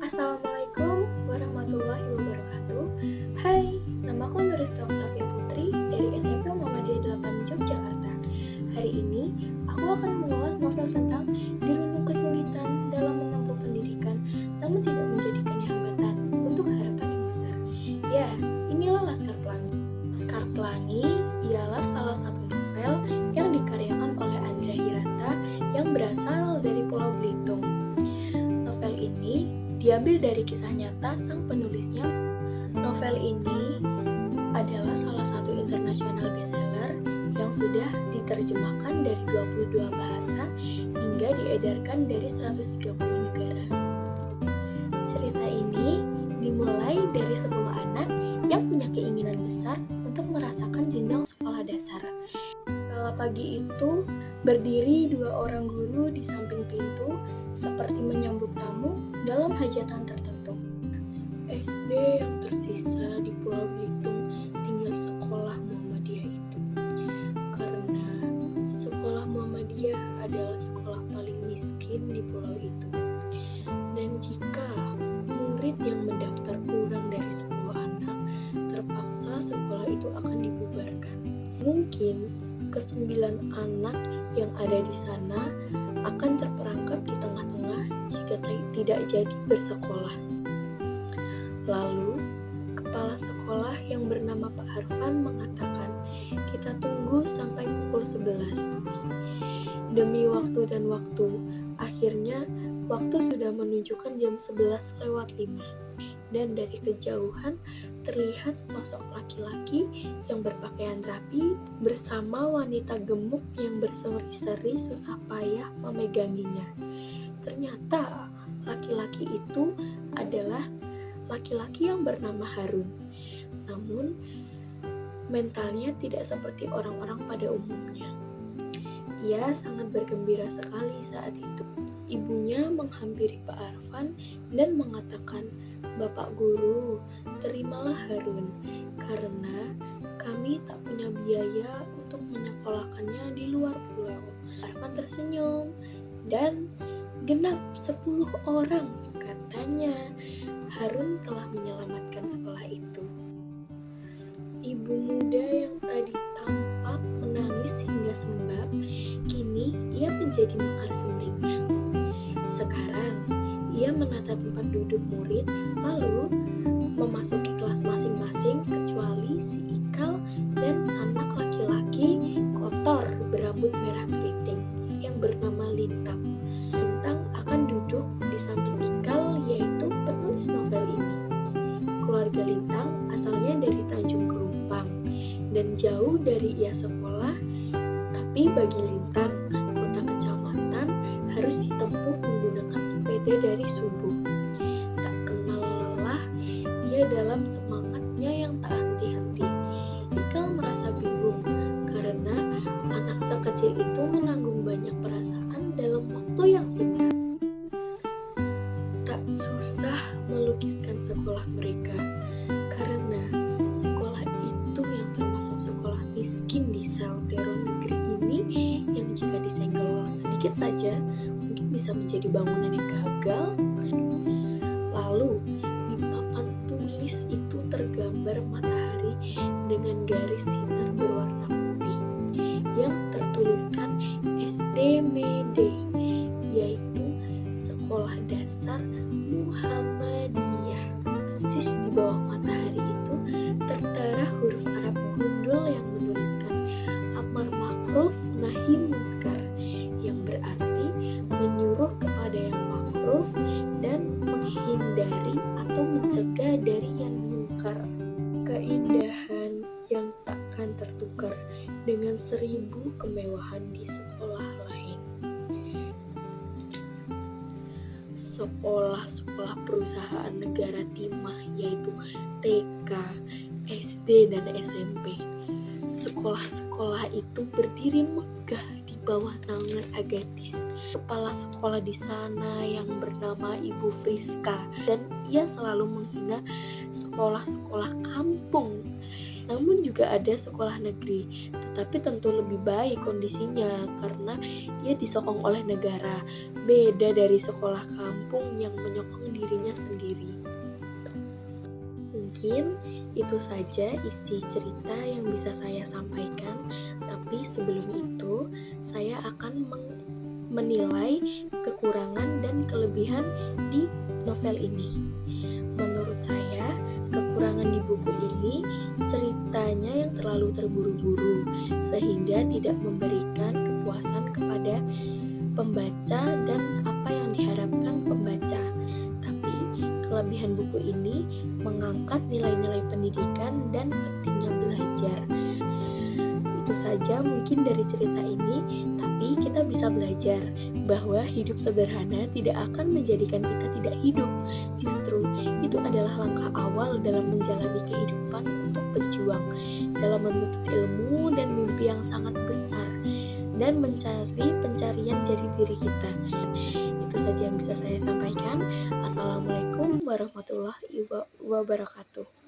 Assalamualaikum warahmatullahi wabarakatuh. Hai, namaku Nuriska Oktavia Putri dari SMP Muhammadiyah 8 Yogyakarta. Hari ini, aku akan mengulas novel tentang dirundung kesulitan dalam menempuh pendidikan, namun tidak menjadikannya hambatan untuk harapan yang besar. Ya, inilah Laskar Pelangi. Laskar Pelangi ialah salah satu novel yang dikaryakan oleh Andrea Hirata yang berasal dari Pulau Belitung. Novel ini diambil dari kisah nyata sang penulisnya. Novel ini adalah salah satu international bestseller yang sudah diterjemahkan dari 22 bahasa hingga diedarkan dari 130 negara. Cerita ini dimulai dari sebuah anak yang punya keinginan besar untuk merasakan jenjang sekolah dasar. Kala pagi itu, berdiri dua orang guru di samping pintu seperti menyambut tamu dalam hajatan tertentu. SD yang tersisa di Pulau Belitung tinggal sekolah Muhammadiyah itu. Karena sekolah Muhammadiyah adalah sekolah paling miskin di pulau itu. Dan jika murid yang mendaftar kurang dari 10 anak, terpaksa sekolah itu akan dibubarkan. Mungkin ke-9 anak yang ada di sana akan terperangkap di tengah-tengah jika tidak jadi bersekolah. Lalu, kepala sekolah yang bernama Pak Harfan mengatakan, kita tunggu sampai pukul 11. Demi waktu dan waktu, akhirnya waktu sudah menunjukkan jam 11:05. Dan dari kejauhan terlihat sosok laki-laki yang berpakaian rapi bersama wanita gemuk yang berseri-seri susah payah memeganginya. Ternyata laki-laki itu adalah laki-laki yang bernama Harun. Namun mentalnya tidak seperti orang-orang pada umumnya. Ia sangat bergembira sekali saat itu. Ibunya menghampiri Pak Arfan dan mengatakan, Bapak Guru, terimalah Harun, karena kami tak punya biaya untuk menyekolahkannya di luar pulau. Arfan tersenyum, dan genap 10 orang, katanya. Harun telah menyelamatkan sekolah itu. Ibu muda yang tadi tampak menangis hingga sembab, kini ia menjadi mekar sumringah. Sekarang, ia menata tempat duduk murid, lalu memasuki kelas masing-masing kecuali si Ikal dan anak laki-laki kotor berambut merah keriting yang bernama Lintang. Lintang akan duduk di samping Ikal, yaitu penulis novel ini. Keluarga Lintang asalnya dari Tanjung Kelumpang dan jauh dari ia sekolah, tapi bagi Lintang, kota kecamatan harus ditempuh menggunakan sepeda dari subuh. Tak kenal lelah, ia dalam semangatnya yang tak henti-henti. Ikal merasa bingung karena anak sekecil itu menanggung banyak perasaan dalam waktu yang singkat. Tak susah melukiskan sekolah mereka karena sekolah itu yang termasuk sekolah miskin di Sautero negeri ini yang jika disenggol sedikit saja mungkin bisa menjadi bangunan yang gagal. Lalu di papan tulis itu tergambar matahari dengan garis sinar berwarna putih yang tertuliskan SD Mede, yaitu Sekolah Dasar Muhammadiyah. Persis di bawah matahari itu tertera huruf Arab gundul yang menuliskan amar ma'ruf nahi munkar, yang berarti menyuruh kepada yang ma'ruf dan menghindari atau mencegah dari yang munkar. Keindahan yang takkan tertukar dengan 1000 kemewahan di sekolah lain. Sekolah-sekolah perusahaan negara timah, yaitu TK, SD, dan SMP. Sekolah-sekolah itu berdiri megah di bawah naungan Agatis. Kepala sekolah di sana yang bernama Ibu Friska, dan ia selalu menghina sekolah-sekolah kampung. Namun juga ada sekolah negeri, tetapi tentu lebih baik kondisinya karena ia disokong oleh negara. Beda dari sekolah kampung yang menyokong dirinya dirinya sendiri. Mungkin itu saja isi cerita yang bisa saya sampaikan, tapi sebelum itu saya akan menilai kekurangan dan kelebihan di novel ini. Menurut saya, kekurangan di buku ini ceritanya yang terlalu terburu-buru sehingga tidak memberikan kepuasan kepada pembaca dan apa yang diharapkan pembaca. Tapi kelebihan buku ini mengangkat nilai-nilai pendidikan dan pentingnya belajar. Itu saja mungkin dari cerita ini, tapi kita bisa belajar bahwa hidup sederhana tidak akan menjadikan kita tidak hidup. Justru itu adalah langkah awal dalam menjalani kehidupan untuk berjuang, dalam menuntut ilmu dan mimpi yang sangat besar, dan mencari pencarian jati diri kita. Itu saja yang bisa saya sampaikan. Assalamualaikum warahmatullahi wabarakatuh.